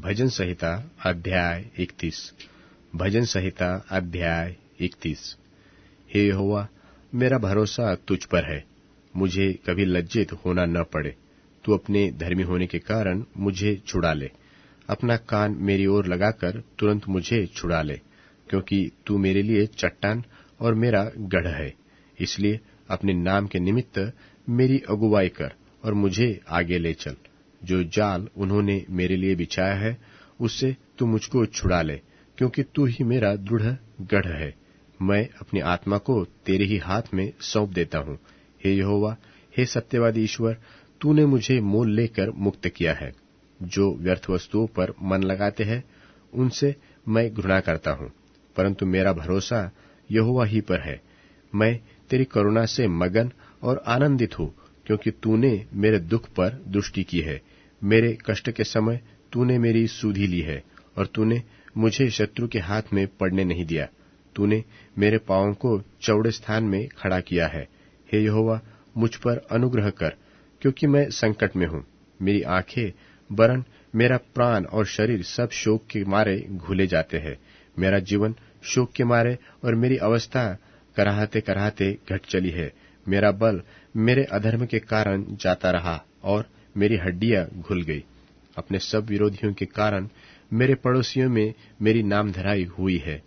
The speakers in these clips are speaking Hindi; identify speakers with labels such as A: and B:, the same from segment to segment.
A: भजन संहिता अध्याय 31। भजन संहिता अध्याय 31। हे यहोवा, मेरा भरोसा तुझ पर है, मुझे कभी लज्जित होना न पड़े। तू अपने धर्मी होने के कारण मुझे छुड़ा ले, अपना कान मेरी ओर लगाकर तुरंत मुझे छुड़ा ले, क्योंकि तू मेरे लिए चट्टान और मेरा गढ़ है। इसलिए अपने नाम के निमित्त मेरी अगुवाई कर और मुझे आगे ले चल। जो जाल उन्होंने मेरे लिए बिछाया है, उससे तू मुझको छुड़ा ले, क्योंकि तू ही मेरा दृढ़ गढ़ है। मैं अपनी आत्मा को तेरे ही हाथ में सौंप देता हूँ। हे यहोवा, हे सत्यवादी ईश्वर, तूने मुझे मोल लेकर मुक्त किया है। जो व्यर्थ वस्तुओं पर मन लगाते हैं, उनसे मैं घृणा करता हूँ, परंतु मेरा भरोसा यहोवा ही पर है। मैं तेरी करुणा से मगन और आनंदित हूँ, क्योंकि तूने मेरे दुख पर दृष्टि की है। मेरे कष्ट के समय तूने मेरी सुधि ली है, और तूने मुझे शत्रु के हाथ में पड़ने नहीं दिया। तूने मेरे पांवों को चौड़े स्थान में खड़ा किया है। हे यहोवा, मुझ पर अनुग्रह कर, क्योंकि मैं संकट में हूँ। मेरी आंखें वरन मेरा प्राण और शरीर सब शोक के मारे घुले जाते हैं। मेरा जीवन शोक के मारे और मेरी अवस्था कराहते कराहते घट चली है। मेरा बल मेरे अधर्म के कारण जाता रहा और मेरी हड्डियां घुल गई। अपने सब विरोधियों के कारण मेरे पड़ोसियों में मेरी नामधराई हुई है।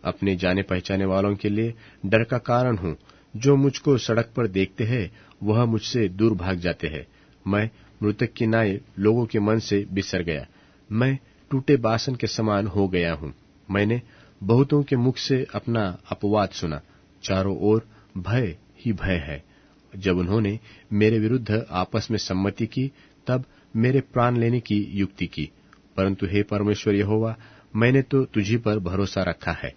A: अपने जाने पहचाने वालों के लिए डर का कारण हूँ। जो मुझको सड़क पर देखते हैं, वह मुझसे दूर भाग जाते हैं। मैं मृतक की नाई लोगों के मन से बिसर गया। मैं टूटे बासन के समान हो गया हूँ। मैंने बहुतों के मुख से अपना अपवाद सुना। चारों ओर भय ही भय है। जब उन्होंने मेरे विरुद्ध आपस में सम्मति की, तब मेरे प्राण लेने की युक्ति की। परंतु हे परमेश्वर यहोवा, मैंने तो तुझी पर भरोसा रखा है।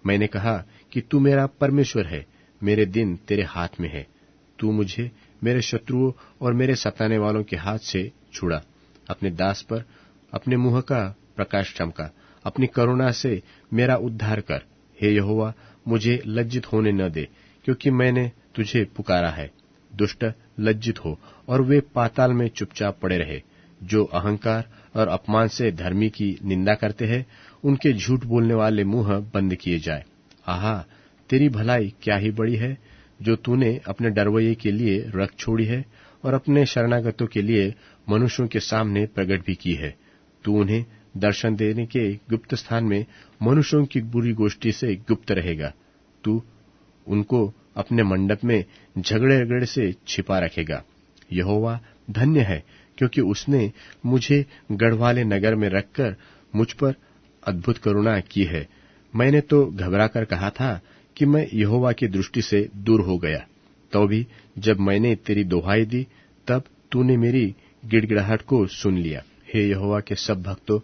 A: मैंने कहा कि तू मेरा परमेश्वर है, मेरे दिन तेरे हाथ में है। तू मुझे मेरे शत्रुओं और मेरे सताने वालों के हाथ से छुड़ा। अपने दास पर अपने मुंह का प्रकाश चमका। अपनी करुणा से मेरा उद्धार कर। हे यहोवा, मुझे लज्जित होने न दे, क्योंकि मैंने तुझे पुकारा है। दुष्ट लज्जित हो और वे पाताल में चुपचाप पड़े रहे। जो अहंकार और अपमान से धर्मी की निंदा करते हैं, उनके झूठ बोलने वाले मुंह बंद किए जाए। आहा, तेरी भलाई क्या ही बड़ी है, जो तूने अपने डरवैये के लिए रख छोड़ी है और अपने शरणागतों के लिए मनुष्यों के सामने प्रकट भी की है। तू उन्हें दर्शन देने के गुप्त स्थान में मनुष्यों की बुरी गोष्ठी से गुप्त रहेगा। तू उनको अपने मंडप में झगड़े से छिपा रखेगा। यहोवा धन्य है, क्योंकि उसने मुझे गढ़वाले नगर में रखकर मुझ पर अद्भुत करुणा की है। मैंने तो घबरा कर कहा था कि मैं यहोवा की दृष्टि से दूर हो गया। तो भी जब मैंने तेरी दोहाई दी, तब तूने मेरी गिड़गिड़ाहट को सुन लिया। हे यहोवा के सब भक्तों,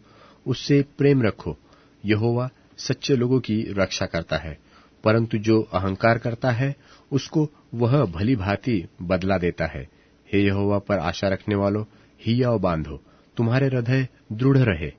A: उससे प्रेम रखो। यहोवा सच्चे लोगों की रक्षा करता है, परंतु जो अहंकार करता है, उसको वह भली भांति बदला देता है। हे यहोवा पर आशा रखने वालों, हियाव बांधो, तुम्हारे हृदय दृढ़ रहे।